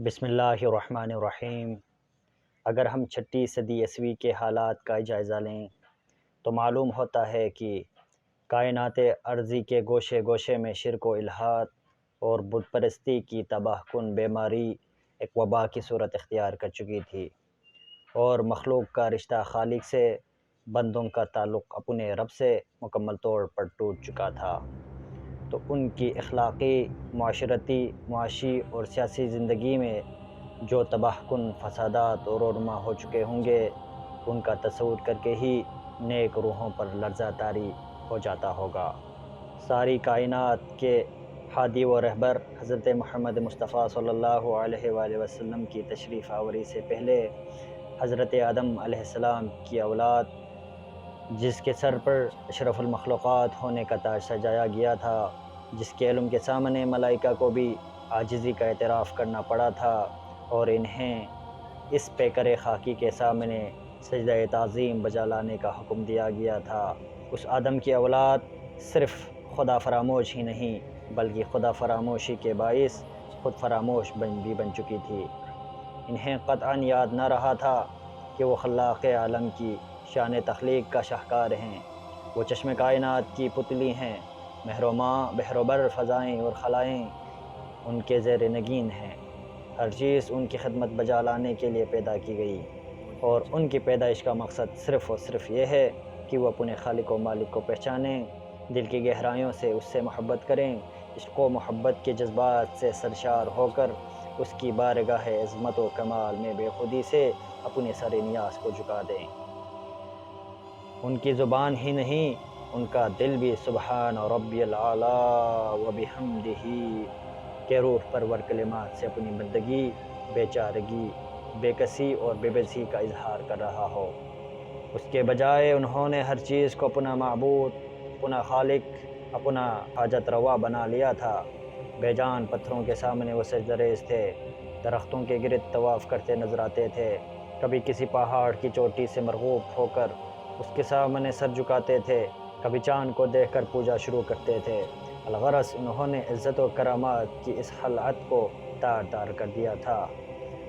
بسم اللہ الرحمن الرحیم۔ اگر ہم چھٹی صدی عیسوی کے حالات کا جائزہ لیں تو معلوم ہوتا ہے کہ کائنات ارضی کے گوشے گوشے میں شرک و الحاد اور بت پرستی کی تباہ کن بیماری ایک وبا کی صورت اختیار کر چکی تھی، اور مخلوق کا رشتہ خالق سے، بندوں کا تعلق اپنے رب سے مکمل طور پر ٹوٹ چکا تھا۔ تو ان کی اخلاقی، معاشرتی، معاشی اور سیاسی زندگی میں جو تباہ کن فسادات اور رونما ہو چکے ہوں گے، ان کا تصور کر کے ہی نیک روحوں پر لرزہ طاری ہو جاتا ہوگا۔ ساری کائنات کے ہادی و رہبر حضرت محمد مصطفیٰ صلی اللہ علیہ وآلہ وسلم کی تشریف آوری سے پہلے حضرت آدم علیہ السلام کی اولاد، جس کے سر پر اشرف المخلوقات ہونے کا تاج سجایا گیا تھا، جس کے علم کے سامنے ملائکہ کو بھی عاجزی کا اعتراف کرنا پڑا تھا، اور انہیں اس پیکر خاکی کے سامنے سجدہ تعظیم بجا لانے کا حکم دیا گیا تھا۔ اس آدم کی اولاد صرف خدا فراموش ہی نہیں بلکہ خدا فراموشی کے باعث خود فراموش بھی بن چکی تھی۔ انہیں قطعاً یاد نہ رہا تھا کہ وہ خلاق عالم کی شان تخلیق کا شاہکار ہیں، وہ چشم کائنات کی پتلی ہیں، مہر و ماں، بحر و بر، فضائیں اور خلائیں ان کے زیر نگین ہیں۔ ہر چیز ان کی خدمت بجا لانے کے لیے پیدا کی گئی، اور ان کی پیدائش کا مقصد صرف اور صرف یہ ہے کہ وہ اپنے خالق و مالک کو پہچانیں، دل کی گہرائیوں سے اس سے محبت کریں، عشق و محبت کے جذبات سے سرشار ہو کر اس کی بارگاہ عظمت و کمال میں بے خودی سے اپنے سر نیاز کو جھکا دیں۔ ان کی زبان ہی نہیں، ان کا دل بھی سبحان ربی الاعلی و بحمدہ کے روح پرور کلمات سے اپنی بندگی، بے چارگی، بے کسی اور بے بسی کا اظہار کر رہا ہو۔ اس کے بجائے انہوں نے ہر چیز کو اپنا معبود، اپنا خالق، اپنا حاجت روا بنا لیا تھا۔ بے جان پتھروں کے سامنے وہ سجدہ ریز تھے، درختوں کے گرد طواف کرتے نظر آتے تھے، کبھی کسی پہاڑ کی چوٹی سے مرغوب ہو کر اس کے سامنے سر جھکاتے تھے، کبھی چاند کو دیکھ کر پوجا شروع کرتے تھے۔ الغرض انہوں نے عزت و کرامات کی اس خلعت کو تار تار کر دیا تھا،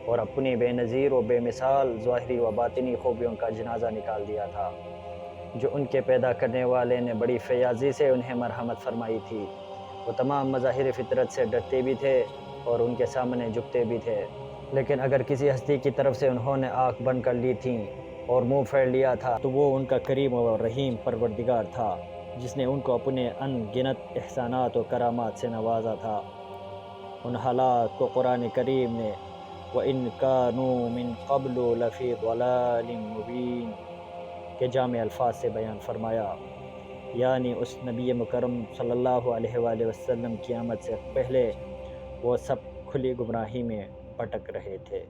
اور اپنی بے نظیر و بے مثال ظاہری و باطنی خوبیوں کا جنازہ نکال دیا تھا، جو ان کے پیدا کرنے والے نے بڑی فیاضی سے انہیں مرحمت فرمائی تھی۔ وہ تمام مظاہر فطرت سے ڈرتے بھی تھے اور ان کے سامنے جھکتے بھی تھے، لیکن اگر کسی ہستی کی طرف سے انہوں نے آنکھ بند کر لی تھی اور منہ پھیر لیا تھا تو وہ ان کا کریم و رحیم پروردگار تھا، جس نے ان کو اپنے ان گنت احسانات و کرامات سے نوازا تھا۔ ان حالات کو قرآن کریم نے وَإِن كَانُوا مِن قَبْلُ لَفِي ضَلَالٍ مُبِينٍ کے جامع الفاظ سے بیان فرمایا، یعنی اس نبی مکرم صلی اللہ علیہ وآلہ وسلم کی آمد سے پہلے وہ سب کھلی گمراہی میں بھٹک رہے تھے۔